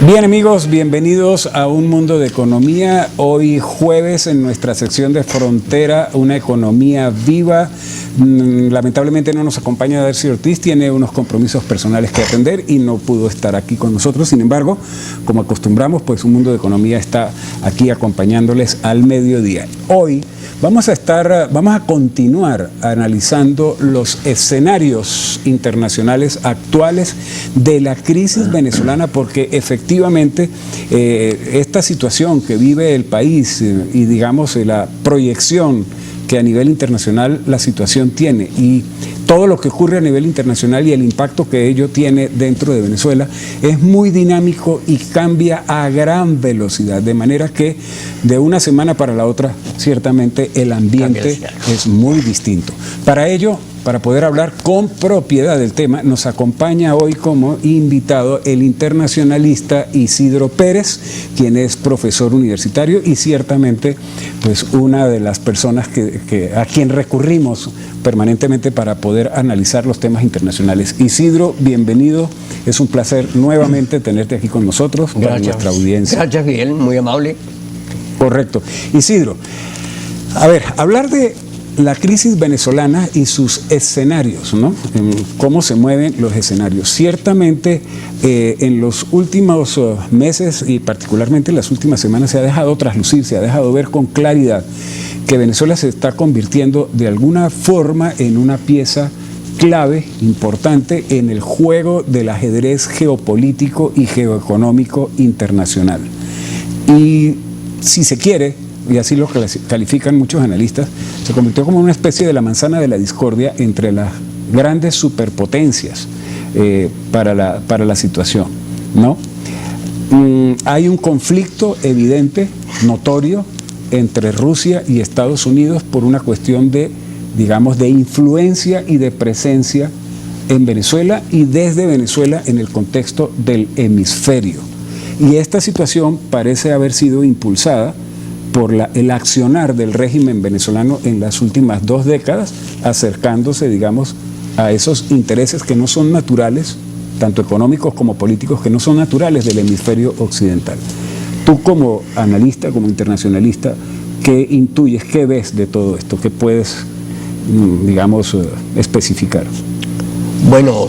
Bien amigos, bienvenidos a Un Mundo de Economía. Hoy jueves en nuestra sección de Frontera, una economía viva. Lamentablemente no nos acompaña Darcy Ortiz, tiene unos compromisos personales que atender y no pudo estar aquí con nosotros. Sin embargo, como acostumbramos, pues Un Mundo de Economía está aquí acompañándoles al mediodía. Hoy vamos a continuar analizando los escenarios internacionales actuales de la crisis venezolana, porque efectivamente esta situación que vive el país y digamos la proyección que a nivel internacional la situación tiene y todo lo que ocurre a nivel internacional y el impacto que ello tiene dentro de Venezuela es muy dinámico y cambia a gran velocidad, de manera que de una semana para la otra ciertamente el ambiente es muy distinto. Para ello, para poder hablar con propiedad del tema, nos acompaña hoy como invitado el internacionalista Isidro Pérez, quien es profesor universitario y ciertamente pues una de las personas a quien recurrimos permanentemente para poder analizar los temas internacionales. Isidro, bienvenido, es un placer nuevamente tenerte aquí con nosotros, para nuestra audiencia. Gracias, Miguel, muy amable. Correcto. Isidro, a ver, hablar de la crisis venezolana y sus escenarios, ¿no? Cómo se mueven los escenarios. Ciertamente en los últimos meses y particularmente en las últimas semanas se ha dejado traslucir, se ha dejado ver con claridad que Venezuela se está convirtiendo de alguna forma en una pieza clave, importante en el juego del ajedrez geopolítico y geoeconómico internacional. Y si se quiere, y así lo califican muchos analistas, se convirtió como una especie de la manzana de la discordia entre las grandes superpotencias para la situación, ¿no? Hay un conflicto evidente, notorio, entre Rusia y Estados Unidos por una cuestión de, digamos, de influencia y de presencia en Venezuela y desde Venezuela en el contexto del hemisferio. Y esta situación parece haber sido impulsada por el accionar del régimen venezolano en las últimas 2 décadas, acercándose, digamos, a esos intereses que no son naturales, tanto económicos como políticos, que no son naturales del hemisferio occidental. Tú como analista, como internacionalista, ¿qué intuyes, qué ves de todo esto? ¿Qué puedes, digamos, especificar? Bueno,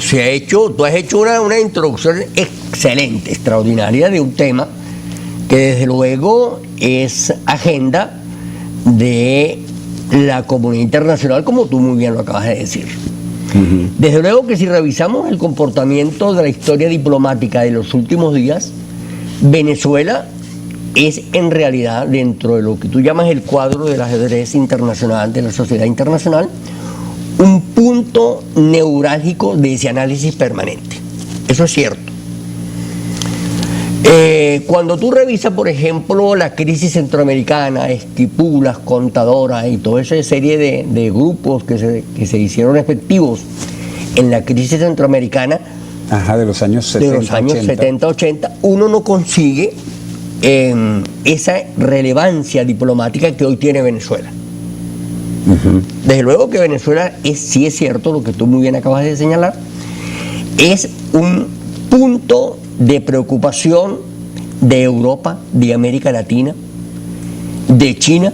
tú has hecho una introducción excelente, extraordinaria de un tema que desde luego es agenda de la comunidad internacional, como tú muy bien lo acabas de decir. Desde luego que si revisamos el comportamiento de la historia diplomática de los últimos días, Venezuela es en realidad, dentro de lo que tú llamas el cuadro del ajedrez internacional, de la sociedad internacional, un punto neurálgico de ese análisis permanente. Eso es cierto. Cuando tú revisas, por ejemplo, la crisis centroamericana, Esquipulas, Contadora y toda esa serie de grupos que se hicieron efectivos en la crisis centroamericana, de los años 70-80, uno no consigue esa relevancia diplomática que hoy tiene Venezuela. Desde luego que Venezuela sí es cierto, lo que tú muy bien acabas de señalar, es un punto de preocupación de Europa, de América Latina, de China,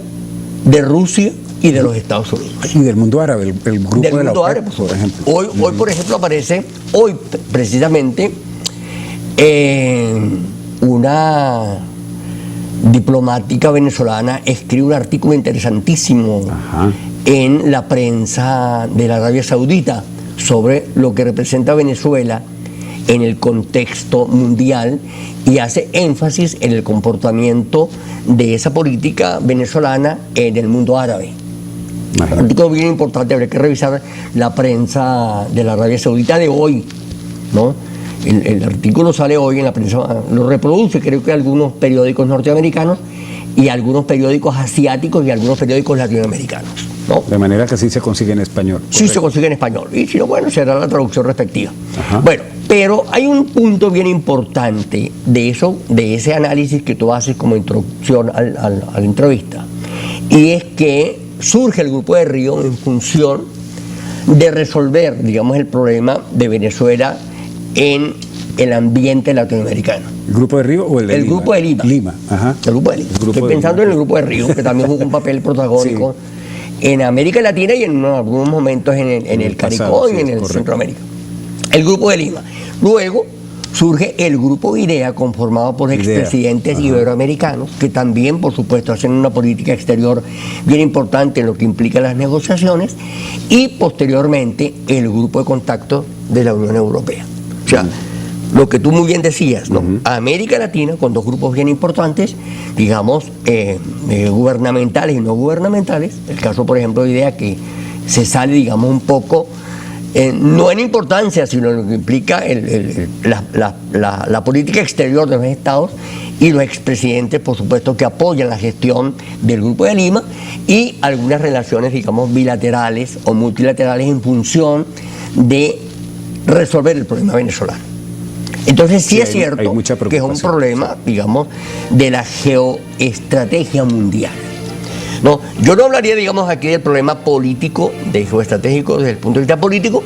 de Rusia y de los Estados Unidos. Y del mundo árabe, el grupo del mundo árabe, por ejemplo. Hoy, por ejemplo, aparece, precisamente, una diplomática venezolana escribe un artículo interesantísimo en la prensa de la Arabia Saudita sobre lo que representa Venezuela en el contexto mundial y hace énfasis en el comportamiento de esa política venezolana en el mundo árabe. Un artículo bien importante, habría que revisar la prensa de la Arabia Saudita de hoy, ¿no? El artículo sale hoy en la prensa, lo reproduce creo que algunos periódicos norteamericanos y algunos periódicos asiáticos y algunos periódicos latinoamericanos, ¿no? De manera que sí se consigue en español. Sí se consigue en español, y si no, bueno, será la traducción respectiva. Bueno, pero hay un punto bien importante de ese análisis que tú haces como introducción a la entrevista, y es que surge el Grupo de Río en función de resolver, digamos, el problema de Venezuela en el ambiente latinoamericano. ¿El Grupo de Río o el de Lima? El Grupo de Lima. Lima, ajá. El Grupo de Lima. Estoy pensando en el Grupo de Río, que también jugó un papel protagónico en América Latina y en algunos momentos en el CARICOM y en el Centroamérica. El Grupo de Lima. Luego surge el Grupo IDEA, conformado por expresidentes iberoamericanos, que también, por supuesto, hacen una política exterior bien importante en lo que implica las negociaciones, y posteriormente el Grupo de Contacto de la Unión Europea. O sea, lo que tú muy bien decías, ¿no? América Latina, con dos grupos bien importantes, digamos, gubernamentales y no gubernamentales. El caso, por ejemplo, de IDEA, que se sale, digamos, un poco, no en importancia, sino en lo que implica la política exterior de los estados, y los expresidentes, por supuesto, que apoyan la gestión del Grupo de Lima, y algunas relaciones, digamos, bilaterales o multilaterales en función de resolver el problema venezolano. Entonces sí es cierto que es un problema, digamos, de la geoestrategia mundial. No, yo no hablaría, digamos, aquí del problema político, de geoestratégico desde el punto de vista político,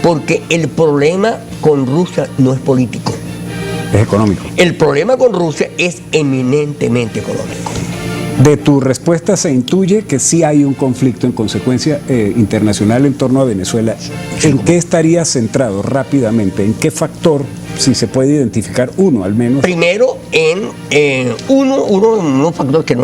porque el problema con Rusia no es político. Es económico. El problema con Rusia es eminentemente económico. De tu respuesta se intuye que sí hay un conflicto en consecuencia internacional en torno a Venezuela. ¿En qué estaría centrado rápidamente? ¿En qué factor, si se puede identificar uno al menos? Primero, en un factor que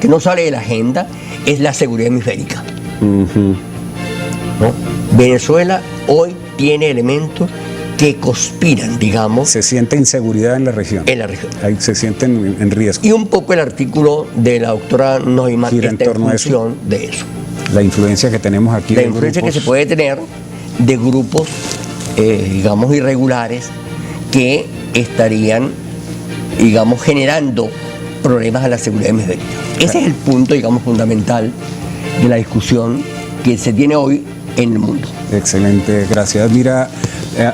no sale de la agenda, es la seguridad hemisférica. ¿No? Venezuela hoy tiene elementos que conspiran, digamos. Se siente inseguridad en la región. En la región. Ahí se sienten en riesgo. Y un poco el artículo de la doctora Neumann está en función de eso. La influencia que tenemos aquí. La influencia que se puede tener de grupos, digamos, irregulares, que estarían, digamos, generando problemas a la seguridad hemisférica. Ese es el punto, digamos, fundamental de la discusión que se tiene hoy en el mundo. Excelente, gracias. Mira,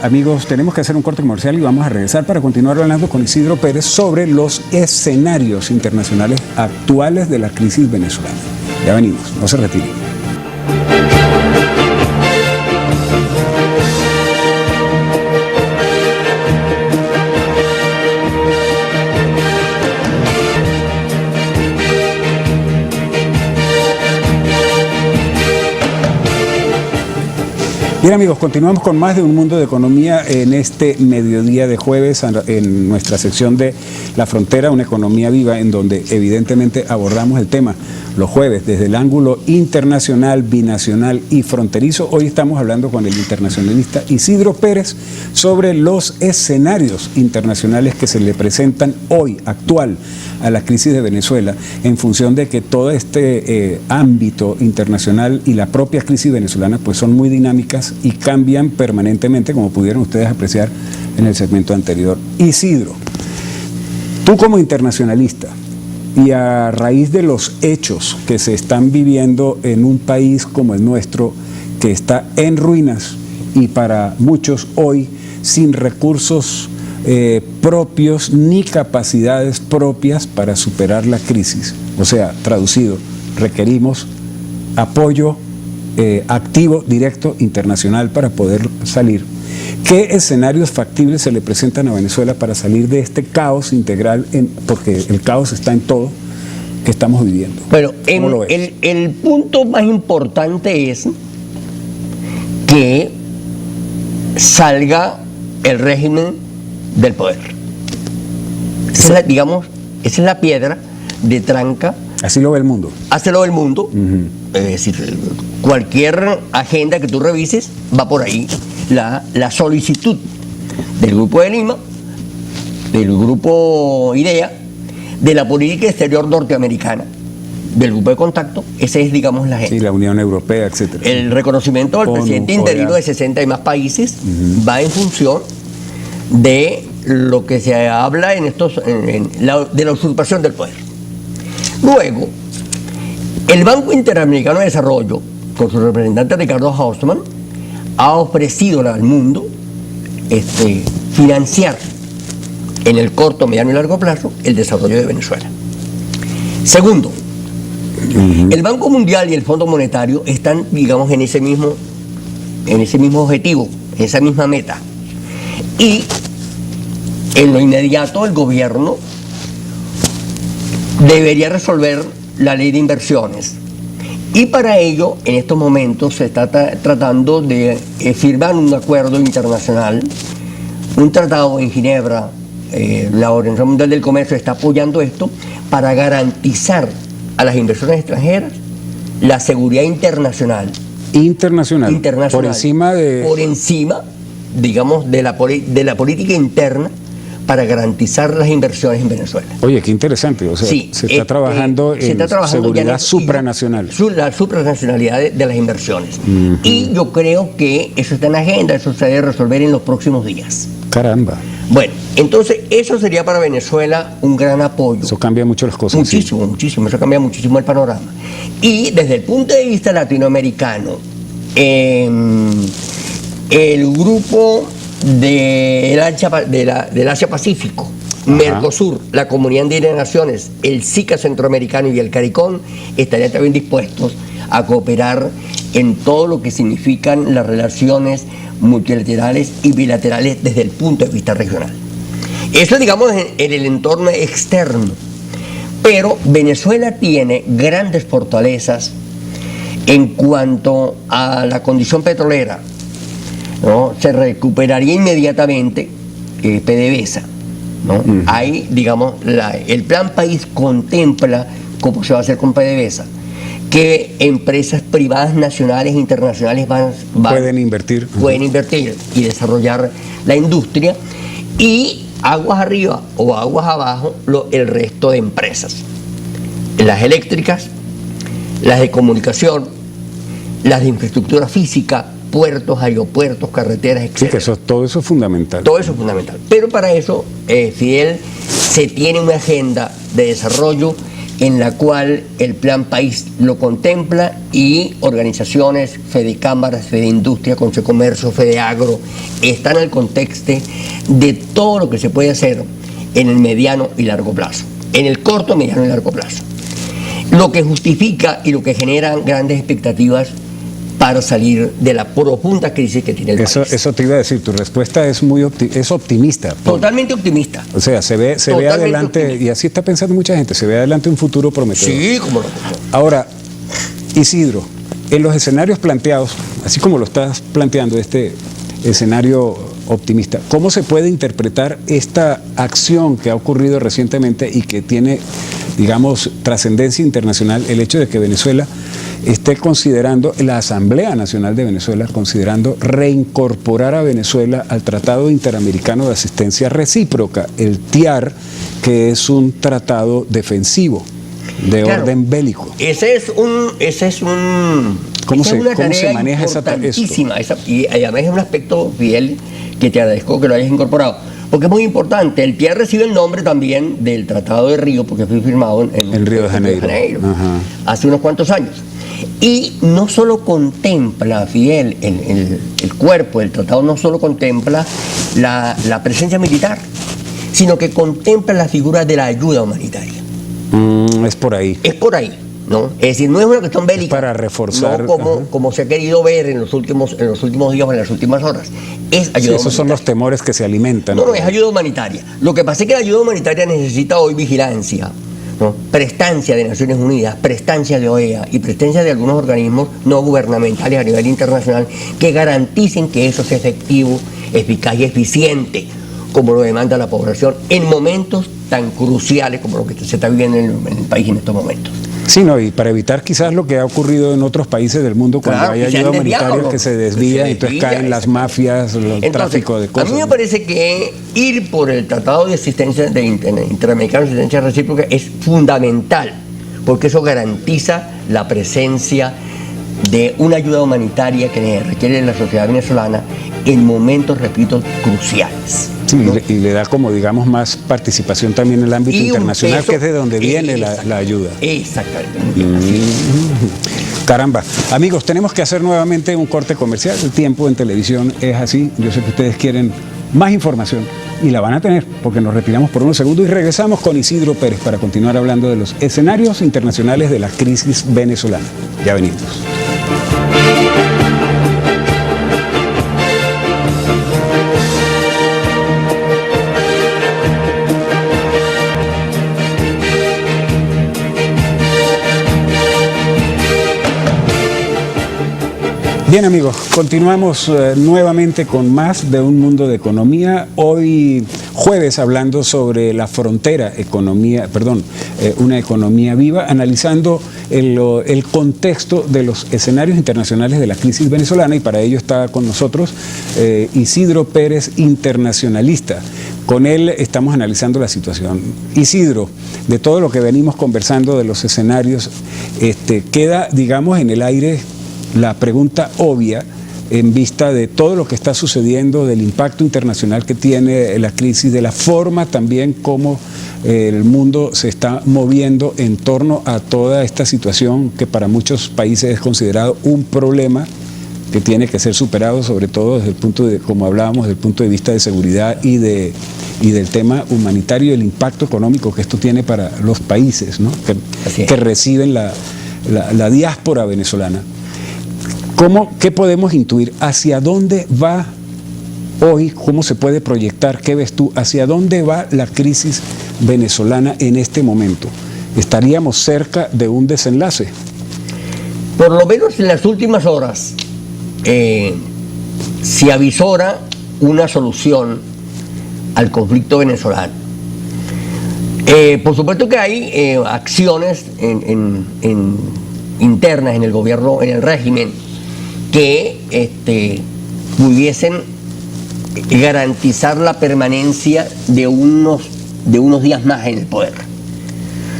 amigos, tenemos que hacer un corte comercial y vamos a regresar para continuar hablando con Isidro Pérez sobre los escenarios internacionales actuales de la crisis venezolana. Ya venimos, no se retiren. Bien amigos, continuamos con más de Un Mundo de Economía en este mediodía de jueves en nuestra sección de La Frontera, una economía viva, en donde evidentemente abordamos el tema los jueves desde el ángulo internacional, binacional y fronterizo. Hoy estamos hablando con el internacionalista Isidro Pérez sobre los escenarios internacionales que se le presentan hoy, actual, a la crisis de Venezuela, en función de que todo este ámbito internacional y la propia crisis venezolana pues son muy dinámicas y cambian permanentemente, como pudieron ustedes apreciar en el segmento anterior. Isidro, tú como internacionalista y a raíz de los hechos que se están viviendo en un país como el nuestro, que está en ruinas y para muchos hoy sin recursos propios ni capacidades propias para superar la crisis, o sea, traducido, requerimos apoyo activo, directo, internacional para poder salir. ¿Qué escenarios factibles se le presentan a Venezuela para salir de este caos integral, porque el caos está en todo que estamos viviendo? Bueno, el punto más importante es que salga el régimen del poder. Esa es la piedra de tranca. Así lo ve el mundo. Así lo ve el mundo. Es decir, cualquier agenda que tú revises va por ahí. La solicitud del Grupo de Lima, del Grupo IDEA, de la política exterior norteamericana, del Grupo de Contacto, esa es, digamos, la agenda. Sí, la Unión Europea, etc. El reconocimiento del presidente interino de 60 y más países va en función de lo que se habla de la usurpación del poder. Luego, el Banco Interamericano de Desarrollo, con su representante Ricardo Hausmann, ha ofrecido al mundo financiar en el corto, mediano y largo plazo el desarrollo de Venezuela. Segundo, el Banco Mundial y el Fondo Monetario están, digamos, en ese mismo objetivo, en esa misma meta. Y en lo inmediato el gobierno debería resolver la ley de inversiones. Y para ello, en estos momentos, se está tratando de firmar un acuerdo internacional, un tratado en Ginebra. La Organización Mundial del Comercio está apoyando esto para garantizar a las inversiones extranjeras la seguridad internacional. Internacional. Por encima de... Por encima, digamos, de la política interna, para garantizar las inversiones en Venezuela. Oye, qué interesante. O sea, sí, se está trabajando en seguridad supranacional. La supranacionalidad de las inversiones. Y yo creo que eso está en la agenda, eso se debe resolver en los próximos días. Caramba. Bueno, entonces eso sería para Venezuela un gran apoyo. Eso cambia mucho las cosas. Muchísimo, muchísimo. Eso cambia muchísimo el panorama. Y desde el punto de vista latinoamericano, el grupo del Asia-Pacífico, Mercosur, la Comunidad Andina de Naciones, el SICA centroamericano y el CARICOM estarían también dispuestos a cooperar en todo lo que significan las relaciones multilaterales y bilaterales desde el punto de vista regional. Eso, digamos, en el entorno externo. Pero Venezuela tiene grandes fortalezas en cuanto a la condición petrolera, ¿no? Se recuperaría inmediatamente PDVSA, ¿no? Ahí, digamos, el plan país contempla cómo se va a hacer con PDVSA, que empresas privadas nacionales e internacionales pueden invertir y desarrollar la industria, y aguas arriba o aguas abajo el resto de empresas, las eléctricas, las de comunicación, las de infraestructura física, puertos, aeropuertos, carreteras, etc. Sí, que todo eso es fundamental. Todo eso es fundamental. Pero para eso, Fidel, se tiene una agenda de desarrollo en la cual el Plan País lo contempla, y organizaciones, Fedecámaras, Fedeindustria, Consecomercio, Fedeagro, están al contexto de todo lo que se puede hacer en el mediano y largo plazo. En el corto, mediano y largo plazo. Lo que justifica y lo que genera grandes expectativas para salir de la profunda crisis que tiene el país. Eso te iba a decir, tu respuesta es es optimista. Totalmente optimista. O sea, se ve adelante, optimista. Y así está pensando mucha gente, se ve adelante un futuro prometedor. Sí, como lo Ahora, Isidro, en los escenarios planteados, así como lo estás planteando, este escenario optimista, ¿cómo se puede interpretar esta acción que ha ocurrido recientemente y que tiene, digamos, trascendencia internacional, el hecho de que Venezuela esté considerando, la Asamblea Nacional de Venezuela, considerando reincorporar a Venezuela al Tratado Interamericano de Asistencia Recíproca, el TIAR, que es un tratado defensivo de orden bélico? ¿Cómo se maneja esa tarea? Y además es un aspecto, Fidel, que te agradezco que lo hayas incorporado, porque es muy importante. El TIAR recibe el nombre también del Tratado de Río, porque fue firmado en Río de Janeiro, hace unos cuantos años. Y no solo contempla, Fidel, el cuerpo del tratado no solo contempla la presencia militar, sino que contempla la figura de la ayuda humanitaria. Es por ahí. Es por ahí, ¿no? Es decir, no es una cuestión bélica. Es para reforzar. No como se ha querido ver en los últimos días o en las últimas horas. Es ayuda humanitaria. Esos son los temores que se alimentan. No, es ayuda humanitaria. Lo que pasa es que la ayuda humanitaria necesita hoy vigilancia, ¿no? Prestancia de Naciones Unidas, prestancia de OEA y prestancia de algunos organismos no gubernamentales a nivel internacional que garanticen que eso sea efectivo, eficaz y eficiente, como lo demanda la población en momentos tan cruciales como lo que se está viviendo en el país en estos momentos. Sí, no, y para evitar quizás lo que ha ocurrido en otros países del mundo cuando hay ayuda humanitaria que se desvía, entonces caen las mafias, el tráfico de cosas. A mí me parece que ir por el Tratado de Asistencia Interamericano de Asistencia Recíproca es fundamental, porque eso garantiza la presencia de una ayuda humanitaria que requiere la sociedad venezolana en momentos, repito, cruciales. Sí, ¿no? y le da como, digamos, más participación también en el ámbito internacional, que es de donde viene la ayuda. Exactamente. Caramba. Amigos, tenemos que hacer nuevamente un corte comercial. El tiempo en televisión es así. Yo sé que ustedes quieren más información y la van a tener, porque nos retiramos por unos segundos y regresamos con Isidro Pérez para continuar hablando de los escenarios internacionales de la crisis venezolana. Ya venimos. Bien, amigos, continuamos nuevamente con más de Un Mundo de Economía. Hoy jueves hablando sobre la frontera una economía viva, analizando el contexto de los escenarios internacionales de la crisis venezolana, y para ello está con nosotros Isidro Pérez, internacionalista. Con él estamos analizando la situación. Isidro, de todo lo que venimos conversando de los escenarios, queda, digamos, en el aire la pregunta obvia en vista de todo lo que está sucediendo, del impacto internacional que tiene la crisis, de la forma también como el mundo se está moviendo en torno a toda esta situación que para muchos países es considerado un problema que tiene que ser superado, sobre todo desde el punto de, como hablábamos, desde el punto de vista de seguridad y del tema humanitario y el impacto económico que esto tiene para los países, ¿no? que reciben la diáspora venezolana. ¿Qué podemos intuir? ¿Hacia dónde va hoy? ¿Cómo se puede proyectar? ¿Qué ves tú? ¿Hacia dónde va la crisis venezolana en este momento? ¿Estaríamos cerca de un desenlace? Por lo menos en las últimas horas se avisora una solución al conflicto venezolano. Por supuesto que hay acciones internas en el gobierno, en el régimen, que pudiesen garantizar la permanencia de unos días más en el poder.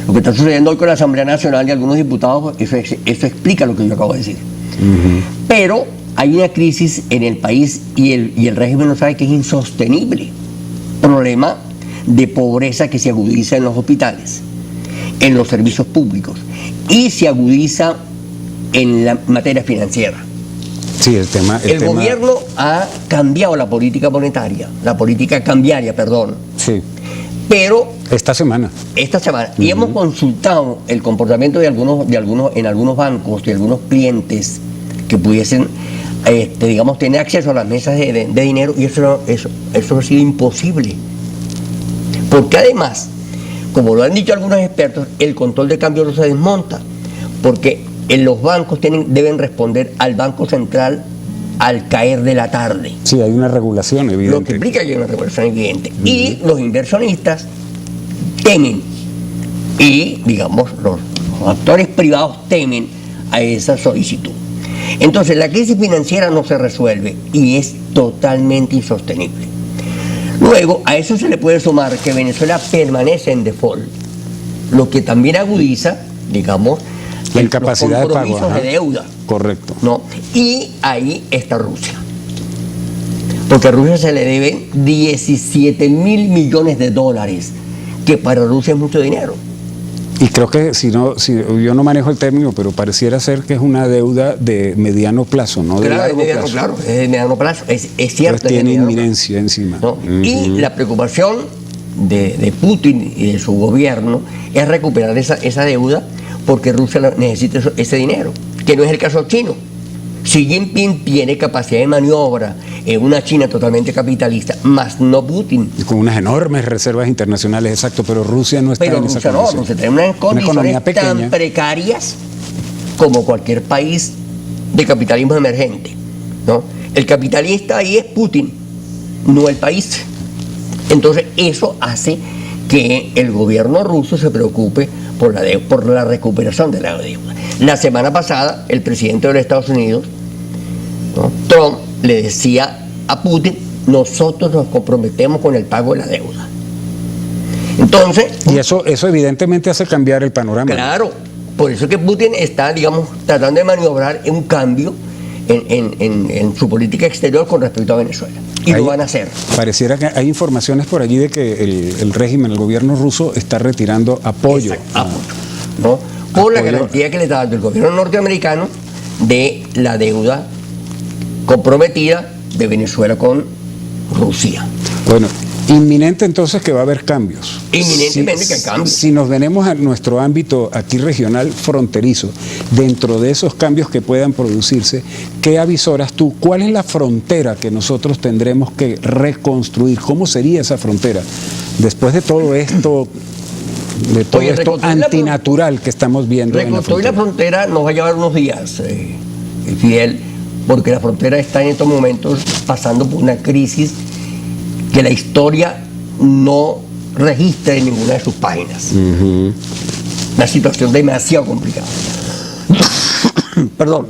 Lo que está sucediendo hoy con la Asamblea Nacional y algunos diputados, eso explica lo que yo acabo de decir. Pero hay una crisis en el país y el régimen no sabe que es insostenible. Problema de pobreza que se agudiza en los hospitales, en los servicios públicos, y se agudiza en la materia financiera. Sí, el gobierno ha cambiado la política monetaria, la política cambiaria, perdón. Sí. Pero esta semana. Y hemos consultado el comportamiento en algunos bancos, de algunos clientes que pudiesen, digamos, tener acceso a las mesas de dinero, y eso ha sido imposible. Porque además, como lo han dicho algunos expertos, el control de cambio no se desmonta, porque los bancos deben responder al Banco Central al caer de la tarde. Sí, hay una regulación evidente. Lo que implica que hay una regulación evidente. Y los inversionistas temen, y digamos los actores privados temen a esa solicitud. Entonces la crisis financiera no se resuelve y es totalmente insostenible. Luego a eso se le puede sumar que Venezuela permanece en default, lo que también agudiza, digamos, la incapacidad de pago, de deuda. Correcto. ¿No? Y ahí está Rusia. Porque a Rusia se le deben 17 mil millones de dólares, que para Rusia es mucho dinero. Y creo que, si yo no manejo el término, pero pareciera ser que es una deuda de mediano plazo, ¿no? De largo plazo. Claro, es de mediano plazo, es cierto. Pues tiene inminencia encima. ¿No? Y la preocupación de Putin y de su gobierno es recuperar esa deuda, porque Rusia necesita ese dinero, que no es el caso chino. Xi Jinping tiene capacidad de maniobra en una China totalmente capitalista, más no Putin. Y con unas enormes reservas internacionales, exacto, pero Rusia no está en esa condición. Rusia tiene unas condiciones tan precarias como cualquier país de capitalismo emergente, ¿no? El capitalista ahí es Putin, no el país. Entonces eso hace que el gobierno ruso se preocupe por la recuperación de la deuda. La semana pasada, el presidente de los Estados Unidos, ¿no?, Trump, le decía a Putin: nosotros nos comprometemos con el pago de la deuda. Entonces... Y eso evidentemente hace cambiar el panorama. Claro, por eso que Putin está, digamos, tratando de maniobrar un cambio en su política exterior con respecto a Venezuela. Y lo van a hacer. Pareciera que hay informaciones por allí de que el régimen, el gobierno ruso, está retirando apoyo. ¿No? Por la garantía que le está dando el gobierno norteamericano de la deuda comprometida de Venezuela con Rusia. Bueno, inminente entonces que va a haber cambios. Inminentemente que hay cambios. Si nos venimos a nuestro ámbito aquí regional fronterizo, dentro de esos cambios que puedan producirse, ¿qué avisoras tú? ¿Cuál es la frontera que nosotros tendremos que reconstruir? ¿Cómo sería esa frontera? Después de todo esto, antinatural que estamos viendo. Reconstruir la frontera nos va a llevar unos días, Fidel, porque la frontera está en estos momentos pasando por una crisis que la historia no registra en ninguna de sus páginas. Una situación demasiado complicada. Perdón.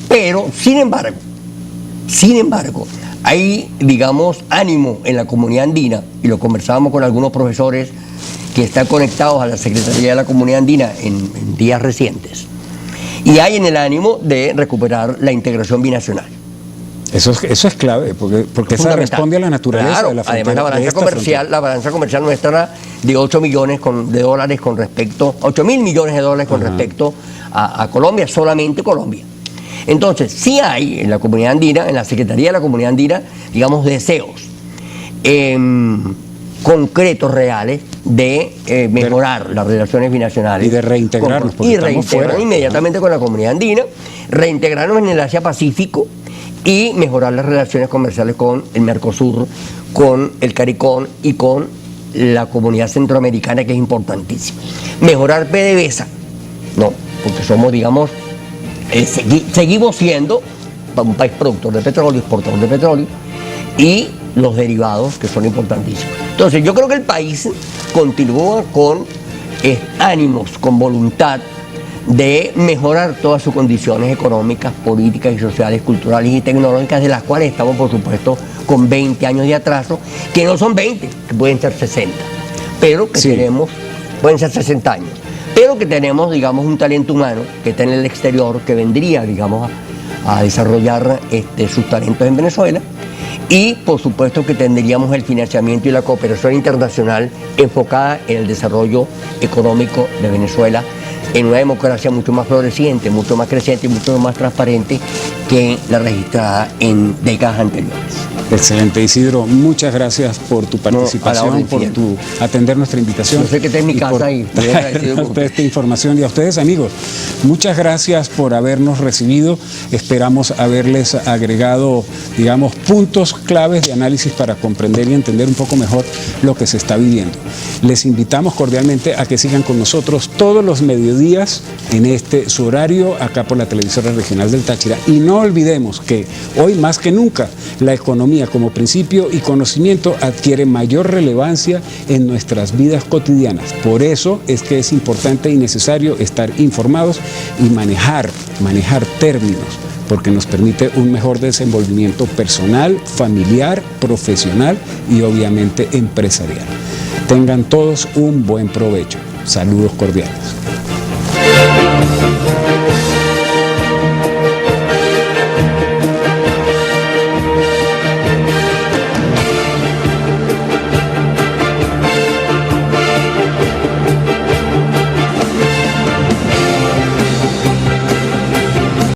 Pero, sin embargo, hay, digamos, ánimo en la comunidad andina, y lo conversábamos con algunos profesores que están conectados a la Secretaría de la Comunidad Andina en días recientes. Y hay en el ánimo de recuperar la integración binacional. Eso es clave, porque esa responde a la naturaleza, claro, de la frontera. Además, la balanza comercial nuestra era de 8 millones de dólares con respecto, 8 mil millones de dólares con respecto a Colombia, solamente Colombia. Entonces, sí hay en la comunidad andina, en la Secretaría de la Comunidad Andina, digamos, deseos concretos, reales, de mejorar las relaciones binacionales. Y de reintegrarnos, porque estamos fuera. Inmediatamente con la comunidad andina, reintegrarnos en el Asia-Pacífico y mejorar las relaciones comerciales con el Mercosur, con el CARICOM y con la comunidad centroamericana, que es importantísima. Mejorar PDVSA, no, porque somos, digamos, seguimos siendo un país productor de petróleo, exportador de petróleo, y los derivados, que son importantísimos. Entonces, yo creo que el país continúa con ánimos, con voluntad de mejorar todas sus condiciones económicas, políticas y sociales, culturales y tecnológicas, de las cuales estamos, por supuesto, con 20 años de atraso, que no son 20, que pueden ser 60, pero que tenemos, pueden ser 60 años, pero que tenemos, digamos, un talento humano que está en el exterior, que vendría, digamos, a desarrollar sus talentos en Venezuela. Y por supuesto que tendríamos el financiamiento y la cooperación internacional enfocada en el desarrollo económico de Venezuela, en una democracia mucho más floreciente, mucho más creciente y mucho más transparente que la registrada en décadas anteriores. Excelente, Isidro. Muchas gracias por tu participación, por atender nuestra invitación. Yo sé que esta es mi casa y estoy agradecido por esta información. Y a ustedes, amigos, muchas gracias por habernos recibido. Esperamos haberles agregado, digamos, puntos claves de análisis para comprender y entender un poco mejor lo que se está viviendo. Les invitamos cordialmente a que sigan con nosotros todos los mediodías en su horario, acá por la televisora regional del Táchira. Y no olvidemos que hoy más que nunca la economía como principio y conocimiento adquiere mayor relevancia en nuestras vidas cotidianas. Por eso es que es importante y necesario estar informados y manejar términos, porque nos permite un mejor desenvolvimiento personal, familiar, profesional y obviamente empresarial. Tengan todos un buen provecho. Saludos cordiales.